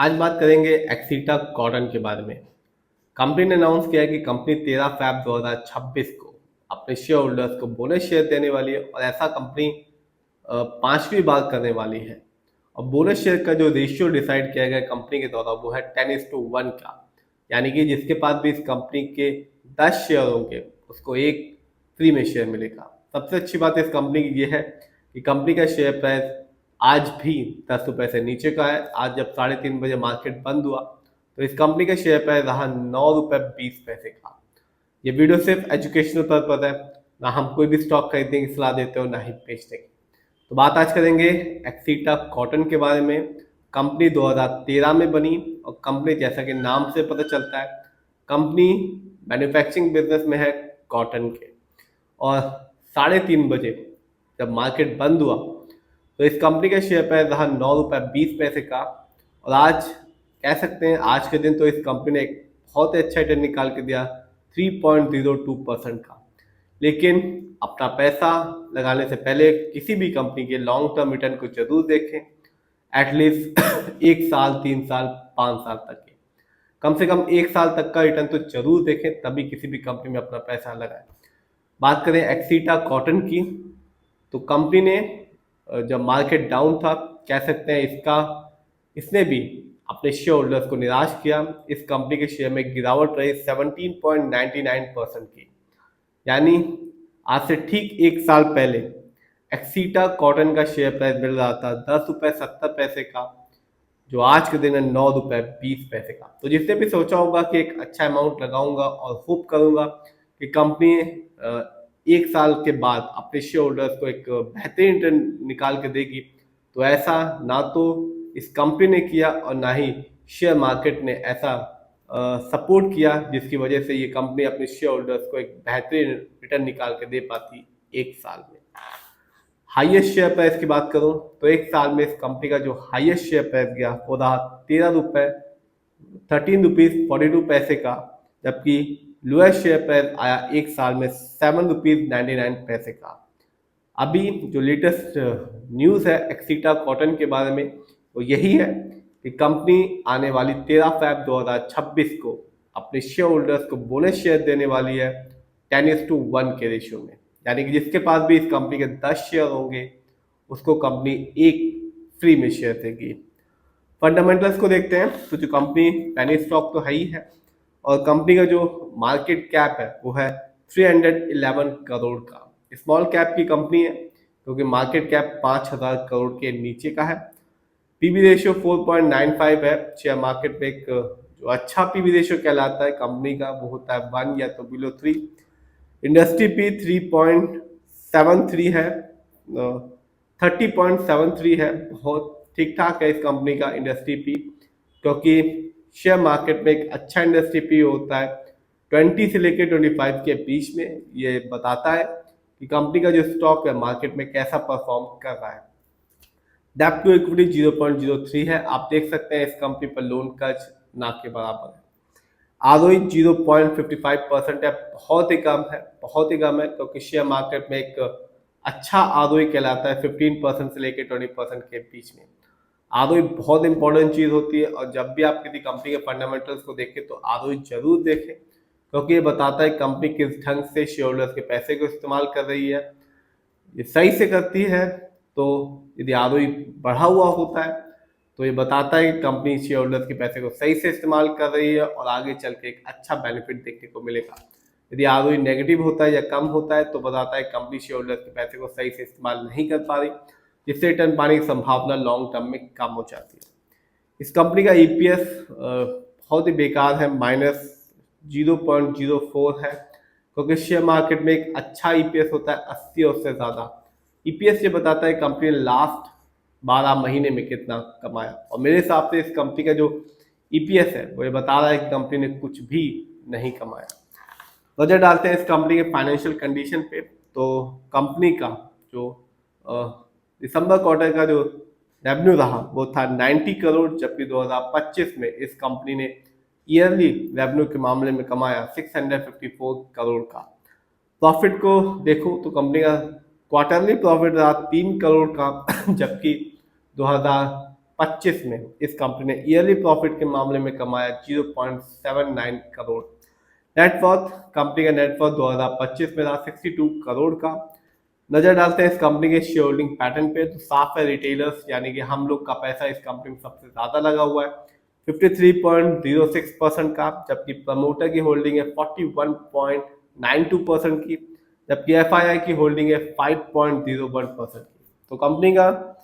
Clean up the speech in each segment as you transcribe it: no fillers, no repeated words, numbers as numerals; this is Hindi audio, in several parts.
आज बात करेंगे एक्सीटा कॉटन के बारे में। कंपनी ने अनाउंस किया है कि कंपनी 13 फैब 2026 को अपने शेयर होल्डर्स को बोनस शेयर देने वाली है और ऐसा कंपनी पांचवी बार करने वाली है। और बोनस शेयर का जो रेशियो डिसाइड किया गया कंपनी के द्वारा वो है 10:1 का, यानी कि जिसके पास भी इस कंपनी के 10 शेयर होंगे उसको एक फ्री में शेयर मिलेगा। सबसे अच्छी बात इस कंपनी की ये है कि कंपनी का शेयर प्राइस आज भी 10 रुपए से नीचे का है। आज जब 3:30 बजे मार्केट बंद हुआ तो इस कंपनी का शेयर प्राइस रहा 9 रुपए 20 पैसे का। ये वीडियो सिर्फ एजुकेशनल पर्पज है, ना हम कोई भी स्टॉक खरीदने की सलाह देते हो ना ही बेचने की। तो बात आज करेंगे एक्सीटा कॉटन के बारे में। कंपनी 2013 में बनी और कंपनी जैसा कि नाम से पता चलता है कंपनी मैन्युफैक्चरिंग बिजनेस में है कॉटन के। और 3:30 बजे जब मार्केट बंद हुआ तो इस कंपनी का शेयर प्राइस रहा 9 रुपए 20 पैसे का। और आज कह सकते हैं आज के दिन तो इस कंपनी ने एक बहुत ही अच्छा रिटर्न निकाल के दिया 3.02% का। लेकिन अपना पैसा लगाने से पहले किसी भी कंपनी के लॉन्ग टर्म रिटर्न को जरूर देखें, एटलीस्ट 1 साल 3 साल 5 साल तक के, कम से कम 1 साल तक का रिटर्न तो जरूर देखें, तभी किसी भी कंपनी में अपना पैसा लगाएं। बात करें एक्सीटा कॉटन की तो कंपनी ने जब मार्केट डाउन था कह सकते हैं इसने भी अपने शेयर होल्डर्स को निराश किया। इस कंपनी के शेयर में गिरावट रही 17.99% की, यानी आज से ठीक 1 साल पहले एक्सीटा कॉटन का शेयर प्राइस मिल रहा था 10 रुपए 70 पैसे का, जो आज के दिन है 9 रुपए 20 पैसे का। तो जिसने भी सोचा होगा कि एक अच्छा अमाउंट लगाऊंगा और होप करूंगा कि कंपनी 1 साल के बाद अपने शेयर होल्डर्स को एक बेहतरीन रिटर्न निकाल के देगी, तो ऐसा ना तो इस कंपनी ने किया और ना ही शेयर मार्केट ने ऐसा सपोर्ट किया जिसकी वजह से ये कंपनी अपने शेयर होल्डर्स को एक बेहतरीन रिटर्न निकाल के दे पाती 1 साल में। हाईएस्ट शेयर प्राइस की बात करूं तो 1 साल में इस कंपनी का जो हाईएस्ट शेयर प्राइस गया वो रहा 13 रुपीज 42 पैसे का, जबकि लोएस्ट शेयर प्राइस आया 1 साल में 7 रुपीज 99 पैसे का। अभी जो लेटेस्ट न्यूज़ है एक्सीटा कॉटन के बारे में वो यही है कि कंपनी आने वाली 13 फैब 2026 को अपने शेयर होल्डर्स को बोनस शेयर देने वाली है 10:1 के रेशियो में, यानी कि जिसके पास भी इस कंपनी के 10 शेयर होंगे उसको कंपनी एक फ्री में शेयर देगी। फंडामेंटल्स को देखते हैं तो जो कंपनी पेनी स्टॉक तो है ही है और कंपनी का जो मार्केट कैप है वो है 311 करोड़ का। स्मॉल कैप की कंपनी है क्योंकि मार्केट कैप 5,000 करोड़ के नीचे का है। पीबी रेशियो 4.95 है। शेयर मार्केट में एक जो अच्छा पीबी रेशियो कहलाता है कंपनी का वो होता है 1 या तो बिलो 3। इंडस्ट्री पी 3.73 है, 30.73 है, बहुत ठीक ठाक है इस कंपनी का इंडस्ट्री पी, क्योंकि शेयर मार्केट में एक अच्छा इंडस्ट्री पी होता है 20 से लेकर 25 के बीच में। ये बताता है कि कंपनी का जो स्टॉक है मार्केट में कैसा परफॉर्म कर रहा है। डेप्ट टू इक्विटी 0.03 है। आप देख सकते हैं इस कंपनी पर लोन कर्ज ना के बराबर है। आरओई 0.55% है, बहुत ही कम है, बहुत ही कम है, क्योंकि शेयर मार्केट में एक अच्छा आरओई कहलाता है 15% से लेकर 20% के बीच में। आरओई बहुत इंपॉर्टेंट चीज होती है और जब भी आप किसी कंपनी के फंडामेंटल्स को देखें तो आरओई जरूर देखें, क्योंकि ये बताता है कंपनी किस ढंग से शेयर होल्डर्स के पैसे को इस्तेमाल कर रही है। ये सही से करती है तो यदि आरओई बढ़ा हुआ होता है तो ये बताता है कि कंपनी शेयर होल्डर्स के पैसे को सही से इस्तेमाल कर रही है और आगे चल के एक अच्छा बेनिफिट देखने को मिलेगा। यदि आरओई नेगेटिव होता है या कम होता है तो बताता है कंपनी शेयर होल्डर्स के पैसे को सही से इस्तेमाल नहीं कर पा रही, जिससे रिटर्न पाने की संभावना लॉन्ग टर्म में कम हो जाती है। इस कंपनी का ईपीएस बहुत ही बेकार है, -0.04 है, क्योंकि शेयर मार्केट में एक अच्छा ईपीएस होता है 80 और उससे ज़्यादा। ईपीएस ये बताता है कंपनी ने लास्ट 12 महीने में कितना कमाया, और मेरे हिसाब से इस कंपनी का जो ईपीएस है वो ये बता रहा है कि कंपनी ने कुछ भी नहीं कमाया। नजर डालते हैं इस कंपनी के फाइनेंशियल कंडीशन पे। तो कंपनी का जो दिसंबर क्वार्टर का जो रेवेन्यू रहा वो था 90 करोड़, जबकि 2025 में इस कंपनी ने ईयरली रेवेन्यू के मामले में कमाया 654 करोड़ का। प्रॉफिट को देखो तो कंपनी का क्वार्टरली प्रॉफिट रहा 3 करोड़ का, जबकि 2025 में इस कंपनी ने ईयरली प्रॉफिट के मामले में कमाया 0.79 करोड़। नेटवर्थ, कंपनी का नेटवर्थ 2025 में रहा 62 करोड़ का। नजर डालते हैं इस कंपनी के शेयर होल्डिंग पैटर्न पे, तो साफ है रिटेलर्स यानी कि हम लोग का पैसा इस कंपनी में सबसे ज्यादा लगा हुआ है 53.06% का, जबकि प्रमोटर की होल्डिंग है 41.92% की, जबकि एफआईआई की होल्डिंग है 5.01% की। तो कंपनी का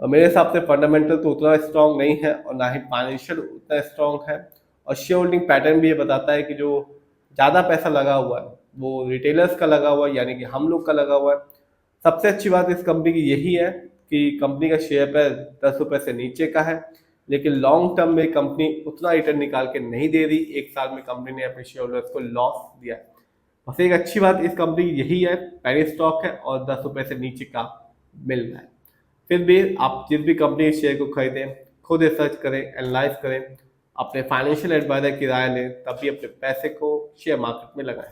मेरे हिसाब से फंडामेंटल तो उतना स्ट्रांग नहीं है और ना ही फाइनेंशियल उतना स्ट्रांग है, और शेयर होल्डिंग पैटर्न भी ये बताता है कि जो ज़्यादा पैसा लगा हुआ है वो रिटेलर्स का लगा हुआ है यानी कि हम लोग का लगा हुआ है। सबसे अच्छी बात इस कंपनी की यही है कि कंपनी का शेयर पर 10 रुपये से नीचे का है, लेकिन लॉन्ग टर्म में कंपनी उतना रिटर्न निकाल के नहीं दे रही। एक साल में कंपनी ने अपने शेयर होल्डर्स को लॉस दिया है। बस एक अच्छी बात इस कंपनी की यही है, पेनी स्टॉक है और 10 रुपये से नीचे का मिल रहा है। फिर भी आप जिस भी कंपनी के शेयर को खरीदें खुद रिसर्च करें, एनालाइज करें, अपने फाइनेंशियल एडवाइजर की राय लें, तभी अपने पैसे को शेयर मार्केट में लगाएं।